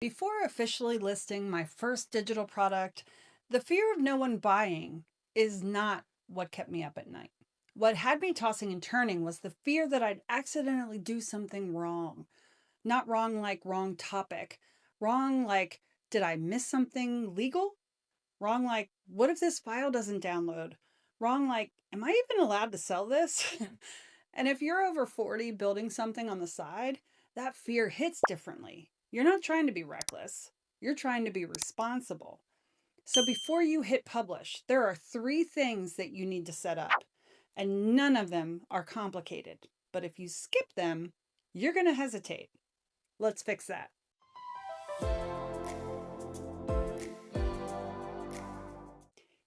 Before officially listing my first digital product, the fear of no one buying is not what kept me up at night. What had me tossing and turning was the fear that I'd accidentally do something wrong. Not wrong like wrong topic, wrong like did I miss something legal? Wrong like what if this file doesn't download? Wrong like am I even allowed to sell this? And if you're over 40 building something on the side, that fear hits differently. You're not trying to be reckless, you're trying to be responsible. So before you hit publish, there are 3 things that you need to set up, and none of them are complicated. But if you skip them, you're going to hesitate. Let's fix that.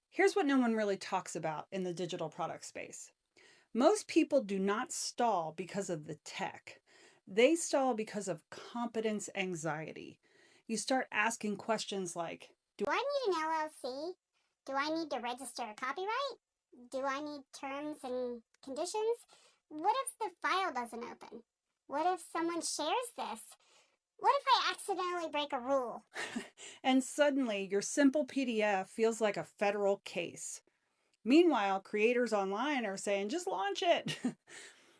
Here's what no one really talks about in the digital product space. Most people do not stall because of the tech. They stall because of competence anxiety. You start asking questions like, Do I need an LLC? Do I need to register a copyright? Do I need terms and conditions? What if the file doesn't open? What if someone shares this? What if I accidentally break a rule? and suddenly your simple PDF feels like a federal case. Meanwhile, creators online are saying, just launch it.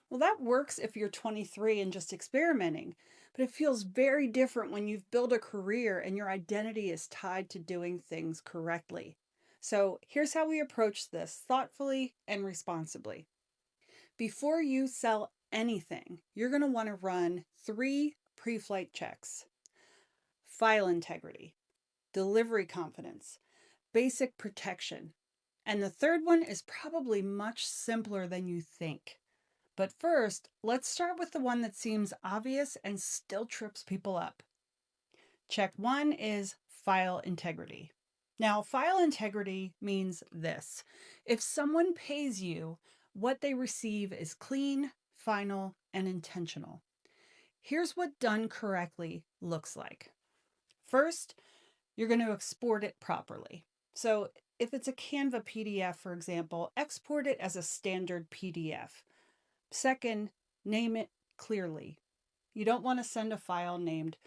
Well, that works if you're 23 and just experimenting, but it feels very different when you've built a career and your identity is tied to doing things correctly. So here's how we approach this thoughtfully and responsibly. Before you sell anything, you're going to want to run 3 pre-flight checks: file integrity, delivery confidence, basic protection. And the third one is probably much simpler than you think. But first, let's start with the one that seems obvious and still trips people up. Check 1 is file integrity. Now, file integrity means this: if someone pays you, what they receive is clean, final, and intentional. Here's what done correctly looks like. First, you're going to export it properly. So if it's a Canva PDF, for example, export it as a standard PDF. Second, name it clearly. You don't want to send a file named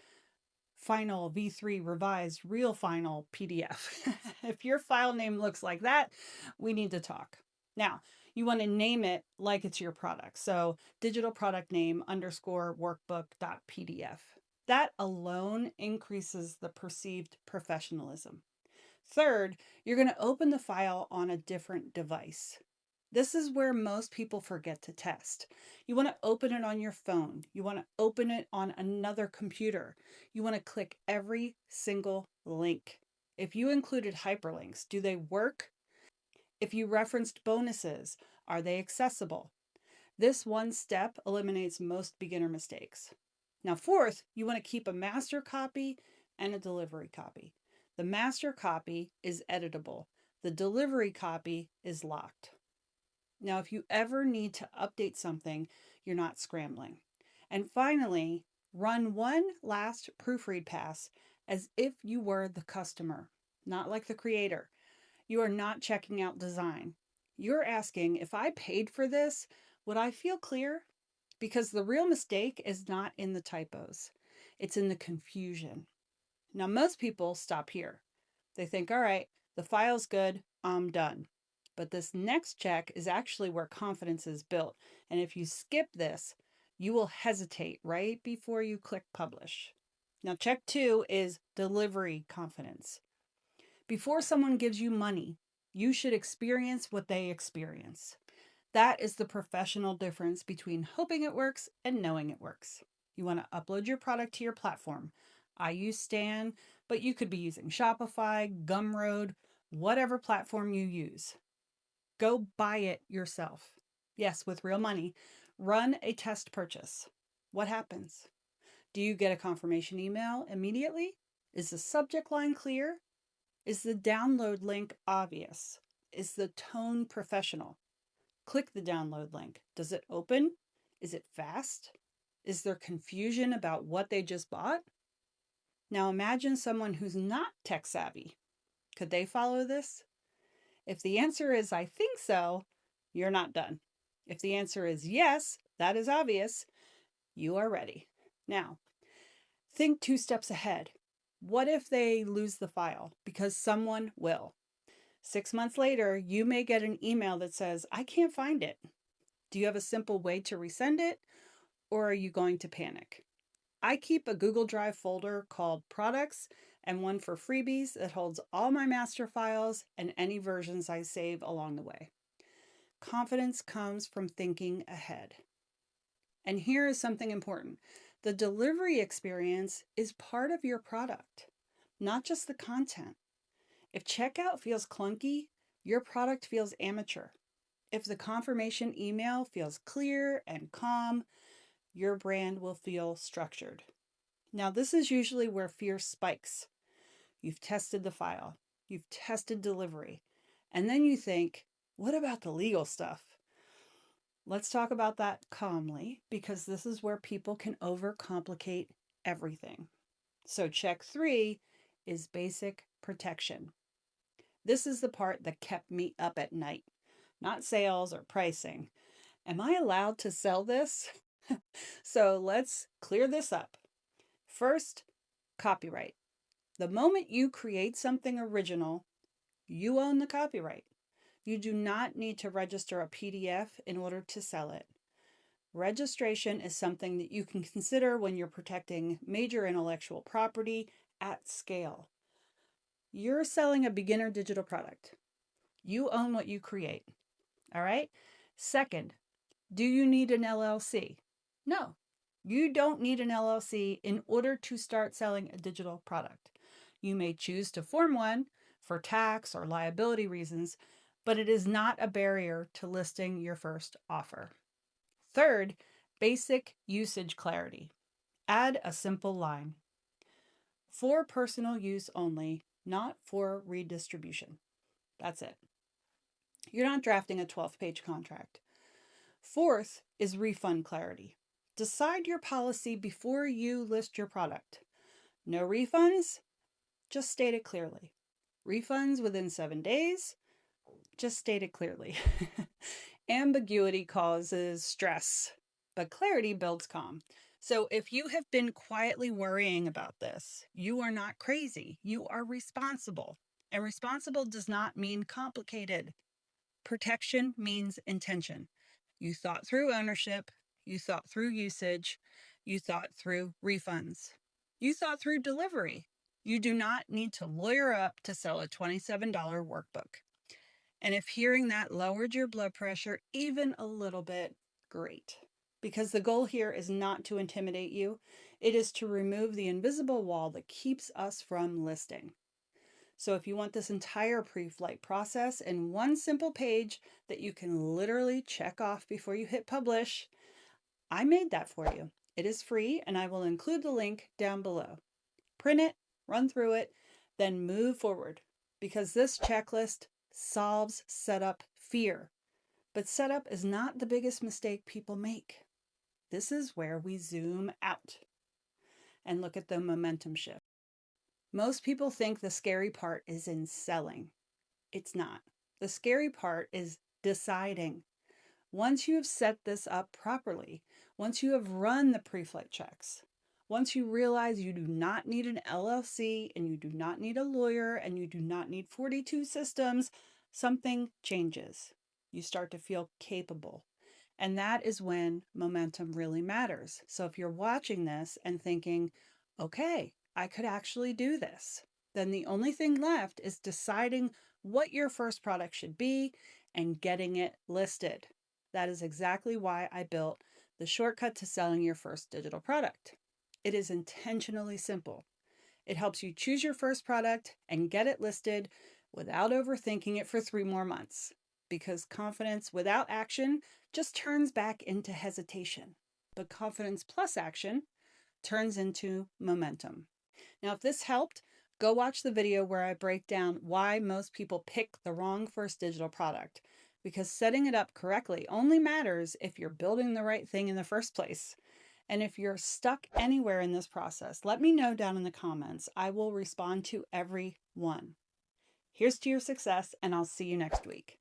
Final V3 Revised Real Final PDF. If your file name looks like that, we need to talk. Now, you want to name it like it's your product. So digital product name underscore workbook.pdf. That alone increases the perceived professionalism. Third, you're going to open the file on a different device. This is where most people forget to test. You want to open it on your phone. You want to open it on another computer. You want to click every single link. If you included hyperlinks, do they work? If you referenced bonuses, are they accessible? This one step eliminates most beginner mistakes. Now, fourth, you want to keep a master copy and a delivery copy. The master copy is editable. The delivery copy is locked. Now, if you ever need to update something, you're not scrambling. And finally, run one last proofread pass as if you were the customer, not like the creator. You are not checking out design. You're asking, if I paid for this, would I feel clear? Because the real mistake is not in the typos, it's in the confusion. Now, most people stop here. They think, all right, the file's good, I'm done. But this next check is actually where confidence is built. And if you skip this, you will hesitate right before you click publish. Now, check 2 is delivery confidence. Before someone gives you money, you should experience what they experience. That is the professional difference between hoping it works and knowing it works. You want to upload your product to your platform. I use Stan, but you could be using Shopify, Gumroad, whatever platform you use. Go buy it yourself. Yes, with real money. Run a test purchase. What happens? Do you get a confirmation email immediately? Is the subject line clear? Is the download link obvious? Is the tone professional? Click the download link. Does it open? Is it fast? Is there confusion about what they just bought? Now imagine someone who's not tech savvy. Could they follow this? If the answer is I think so, you're not done. If the answer is yes, that is obvious, you are ready. Now, think 2 steps ahead. What if they lose the file? Because someone will. 6 months later, you may get an email that says, I can't find it. Do you have a simple way to resend it? Or are you going to panic? I keep a Google Drive folder called Products and one for freebies that holds all my master files and any versions I save along the way. Confidence comes from thinking ahead. And here is something important. The delivery experience is part of your product, not just the content. If checkout feels clunky, your product feels amateur. If the confirmation email feels clear and calm, your brand will feel structured. Now, this is usually where fear spikes. You've tested the file, you've tested delivery, and then you think, what about the legal stuff? Let's talk about that calmly because this is where people can overcomplicate everything. So, check 3 is basic protection. This is the part that kept me up at night, not sales or pricing. Am I allowed to sell this? So, let's clear this up. First, copyright. The moment you create something original, you own the copyright. You do not need to register a PDF in order to sell it. Registration is something that you can consider when you're protecting major intellectual property at scale. You're selling a beginner digital product. You own what you create. All right? Second, do you need an LLC? No, you don't need an LLC in order to start selling a digital product. You may choose to form one for tax or liability reasons, but it is not a barrier to listing your first offer. Third, basic usage clarity. Add a simple line. For personal use only, not for redistribution. That's it. You're not drafting a 12-page contract. Fourth is refund clarity. Decide your policy before you list your product. No refunds? Just state it clearly. Refunds within 7 days? Just state it clearly. Ambiguity causes stress, but clarity builds calm. So if you have been quietly worrying about this, you are not crazy. You are responsible. And responsible does not mean complicated. Protection means intention. You thought through ownership, you thought through usage, you thought through refunds, you thought through delivery. You do not need to lawyer up to sell a $27 workbook. And if hearing that lowered your blood pressure even a little bit, great. Because the goal here is not to intimidate you, it is to remove the invisible wall that keeps us from listing. So if you want this entire pre-flight process in one simple page that you can literally check off before you hit publish, I made that for you. It is free and I will include the link down below. Print it, run through it, then move forward because this checklist solves setup fear. But setup is not the biggest mistake people make. This is where we zoom out and look at the momentum shift. Most people think the scary part is in selling. It's not. The scary part is deciding. Once you have set this up properly, once you have run the pre-flight checks, once you realize you do not need an LLC and you do not need a lawyer and you do not need 42 systems, something changes. You start to feel capable. And that is when momentum really matters. So if you're watching this and thinking, okay, I could actually do this, then the only thing left is deciding what your first product should be and getting it listed. That is exactly why I built the shortcut to selling your first digital product. It is intentionally simple. It helps you choose your first product and get it listed without overthinking it for 3 more months. Because confidence without action just turns back into hesitation. But confidence plus action turns into momentum. Now, if this helped, go watch the video where I break down why most people pick the wrong first digital product. Because setting it up correctly only matters if you're building the right thing in the first place. And if you're stuck anywhere in this process, let me know down in the comments. I will respond to every one. Here's to your success, and I'll see you next week.